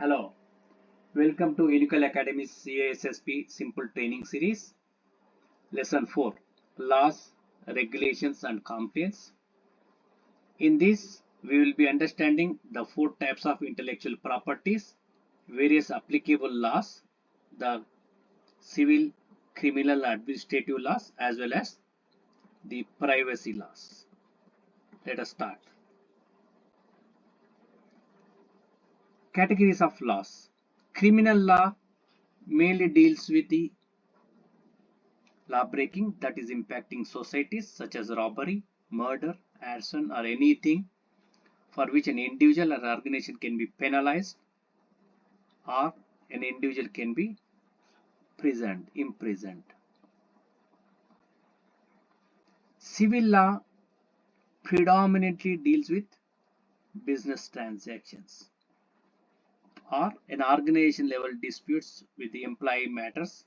Hello, welcome to Unical Academy's CISSP Simple Training Series. Lesson 4 Laws, Regulations and Compliance. In this, we will be understanding the four types of intellectual properties, various applicable laws, the civil, criminal, administrative laws, as well as the privacy laws. Let us start. Categories of laws. Criminal law mainly deals with the law breaking that is impacting societies such as robbery, murder, arson, or anything for which an individual or organization can be penalized or an individual can be imprisoned. Civil law predominantly deals with business transactions or an organization level disputes with the employee matters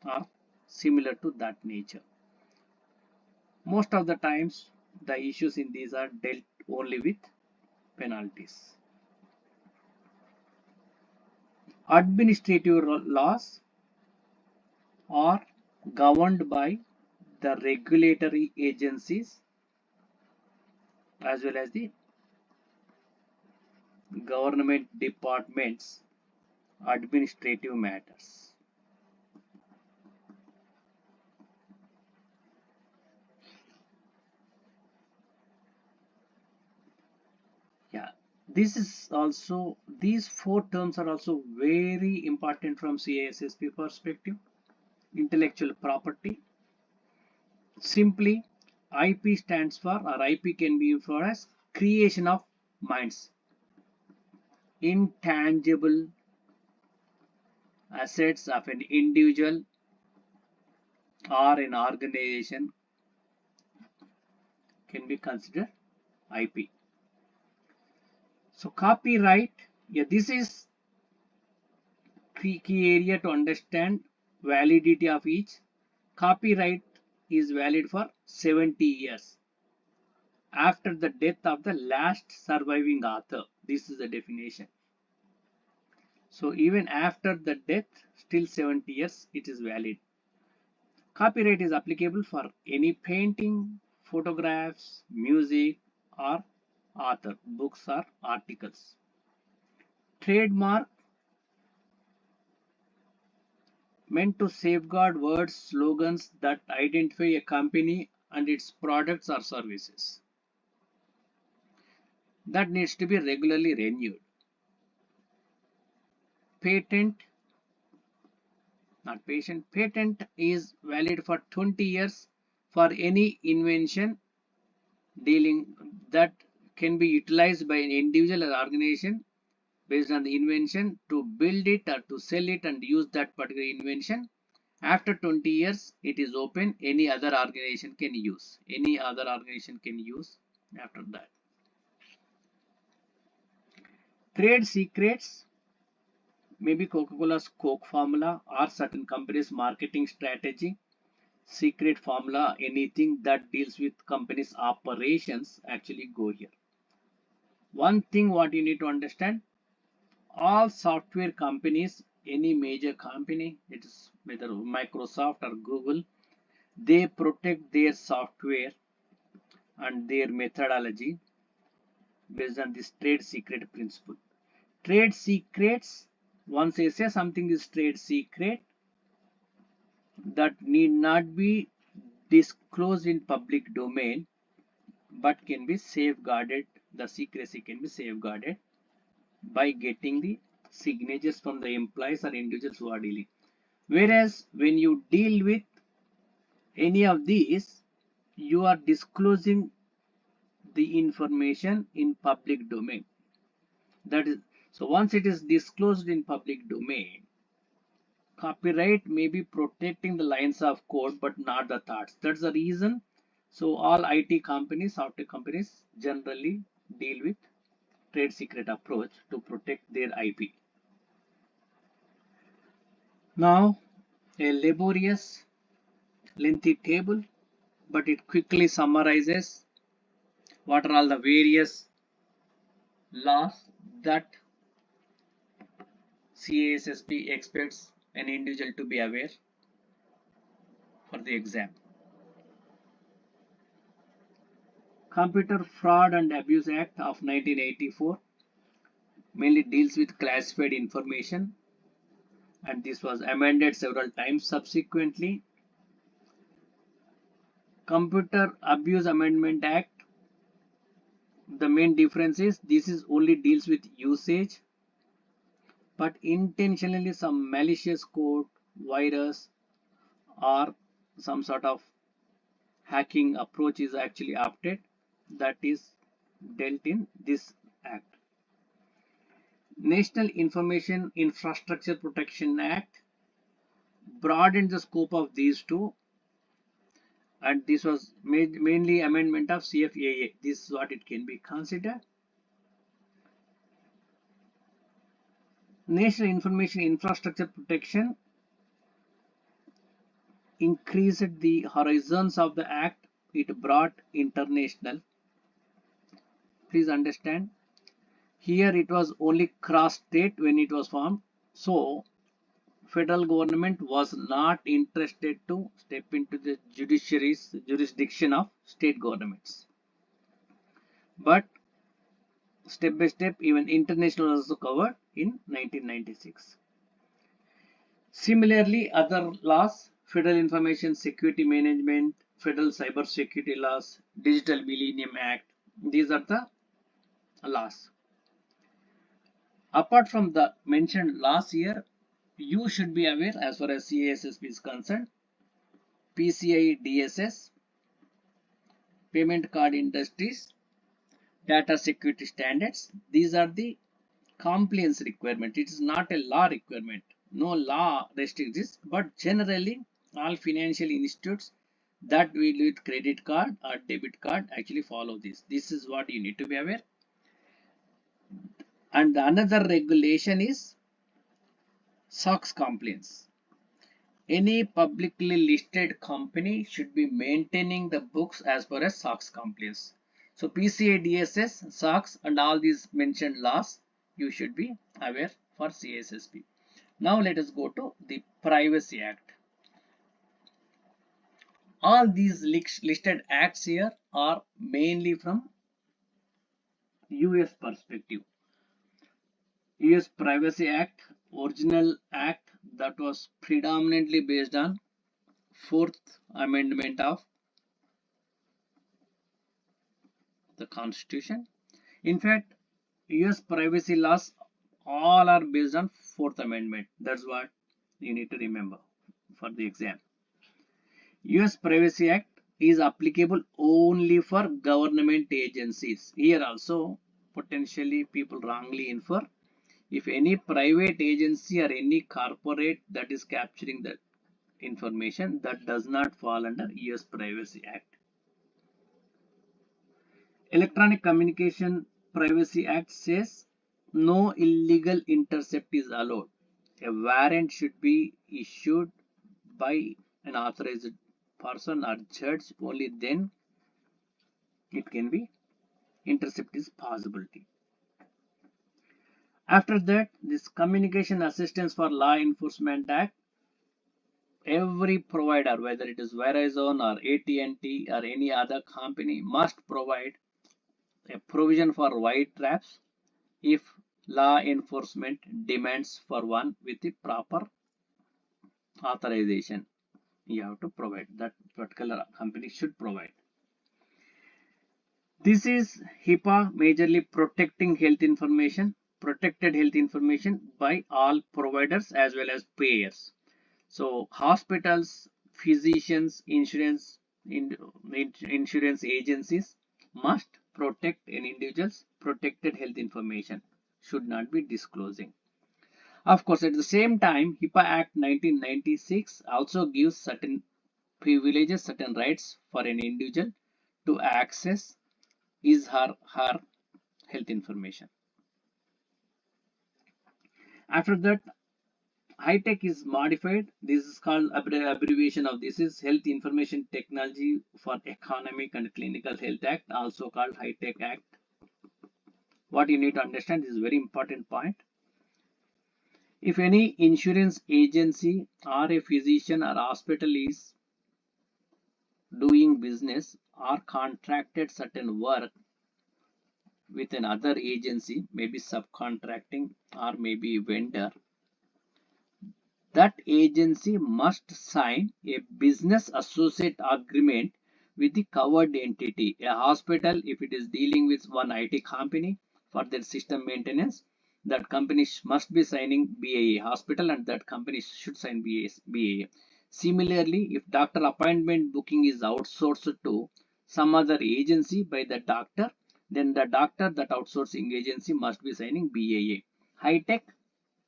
or similar to that nature. Most of the times, the issues in these are dealt only with penalties. Administrative laws are governed by the regulatory agencies as well as the government departments administrative matters. Yeah, these four terms are also very important from CISSP perspective. Intellectual property. Simply, IP stands for, or IP can be for as creation of minds, intangible assets of an individual or an organization can be considered IP. So copyright, yeah, this is key area to understand validity of each. Copyright is valid for 70 years after the death of the last surviving author. This is the definition. So even after the death, still 70 years it is valid. Copyright is applicable for any painting, photographs, music, or author, books or articles. Trademark meant to safeguard words, slogans that identify a company and its products or services. That needs to be regularly renewed. Patent is valid for 20 years for any invention dealing that can be utilized by an individual or organization based on the invention to build it or to sell it and use that particular invention. After 20 years, it is open. Any other organization can use. After that. Trade secrets, maybe Coca-Cola's Coke formula or certain companies' marketing strategy, secret formula, anything that deals with companies' operations actually go here. One thing what you need to understand, all software companies, any major company, it is whether Microsoft or Google, they protect their software and their methodology based on this trade secret principle. Trade secrets, once I say something is trade secret, that need not be disclosed in public domain but can be safeguarded. The secrecy can be safeguarded by getting the signatures from the employees or individuals who are dealing. Whereas when you deal with any of these, you are disclosing the information in public domain. That is, so once it is disclosed in public domain, copyright may be protecting the lines of code but not the thoughts. That's the reason. So all IT companies, software companies generally deal with trade secret approach to protect their IP. Now, a laborious, lengthy table, but it quickly summarizes what are all the various laws that CISSP expects an individual to be aware for the exam. Computer Fraud and Abuse Act of 1984 mainly deals with classified information, and this was amended several times subsequently. Computer Abuse Amendment Act, the main difference is this is only deals with usage, but intentionally some malicious code, virus, or some sort of hacking approach is actually opted, that is dealt in this act. National Information Infrastructure Protection Act broadened the scope of these two, and this was mainly amendment of CFAA. This is what it can be considered. National Information Infrastructure Protection increased the horizons of the act. It brought international. Please understand, here it was only cross state when it was formed, so federal government was not interested to step into the judiciary's jurisdiction of state governments. But step by step, even international was also covered in 1996. Similarly, other laws, Federal Information Security Management, Federal Cyber Security Laws, Digital Millennium Act, these are the laws. Apart from the mentioned laws here, you should be aware as far as CISSP is concerned, PCI DSS, Payment Card Industries, Data Security Standards, these are the compliance requirement. It is not a law requirement. No law restricts this, but generally all financial institutes that deal with credit card or debit card actually follow this. This is what you need to be aware. And another regulation is SOX compliance. Any publicly listed company should be maintaining the books as per as SOX compliance. So PCI DSS, SOX and all these mentioned laws you should be aware for CISSP. Now let us go to the Privacy Act. All these listed acts here are mainly from US perspective. US Privacy Act, original act that was predominantly based on 4th Amendment of the Constitution. In fact, US privacy laws all are based on 4th Amendment. That's what you need to remember for the exam. US Privacy Act is applicable only for government agencies. Here also potentially people wrongly infer, if any private agency or any corporate that is capturing the information, that does not fall under US Privacy Act. Electronic Communication Privacy Act says no illegal intercept is allowed. A warrant should be issued by an authorized person or judge, only then it can be intercept is possibility. After that, this Communication Assistance for Law Enforcement Act, every provider, whether it is Verizon or AT&T or any other company, must provide a provision for white traps if law enforcement demands for one with the proper authorization. You have to provide, that particular company should provide. This is HIPAA majorly protecting health information, protected health information by all providers as well as payers. So hospitals, physicians, insurance agencies must protect an individual's protected health information, should not be disclosing. Of course, at the same time, HIPAA Act 1996 also gives certain privileges, certain rights for an individual to access his or her health information. After that, high-tech is modified. This is called abbreviation of this is Health Information Technology for Economic and Clinical Health Act, also called High-Tech Act. What you need to understand is a very important point. If any insurance agency or a physician or hospital is doing business or contracted certain work with another agency, maybe subcontracting or maybe vendor, that agency must sign a business associate agreement with the covered entity. A hospital, if it is dealing with one IT company for their system maintenance, that company must be signing BAA. Hospital and that company should sign BAA. Similarly, if doctor appointment booking is outsourced to some other agency by the doctor, then the doctor, that outsourcing agency, must be signing BAA. High tech,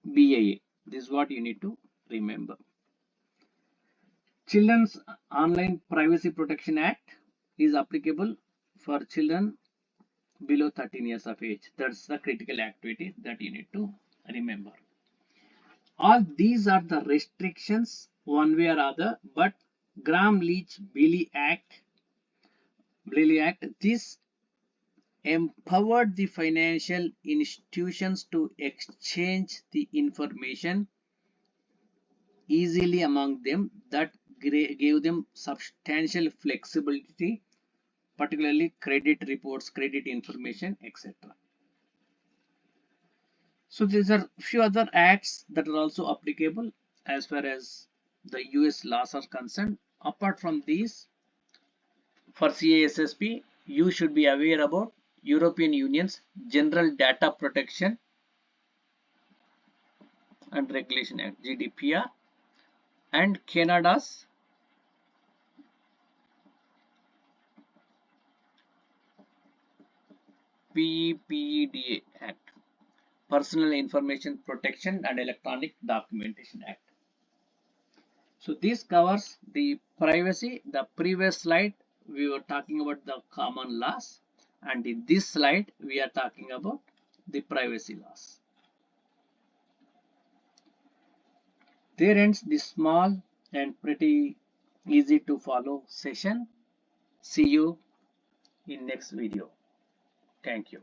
BAA. This is what you need to remember. Children's Online Privacy Protection Act is applicable for children below 13 years of age. That's the critical activity that you need to remember. All these are the restrictions one way or other, but Gramm-Leach-Bliley Act, this empowered the financial institutions to exchange the information easily among them, that gave them substantial flexibility, particularly credit reports, credit information, etc. So these are few other acts that are also applicable as far as the US laws are concerned. Apart from these, for CISSP, you should be aware about European Union's General Data Protection and Regulation Act, GDPR, and Canada's PEPDA Act, Personal Information Protection and Electronic Documentation Act. So this covers the privacy. The previous slide we were talking about the common laws, and in this slide we are talking about the privacy laws. There ends this small and pretty easy to follow session. See you in next video. Thank you.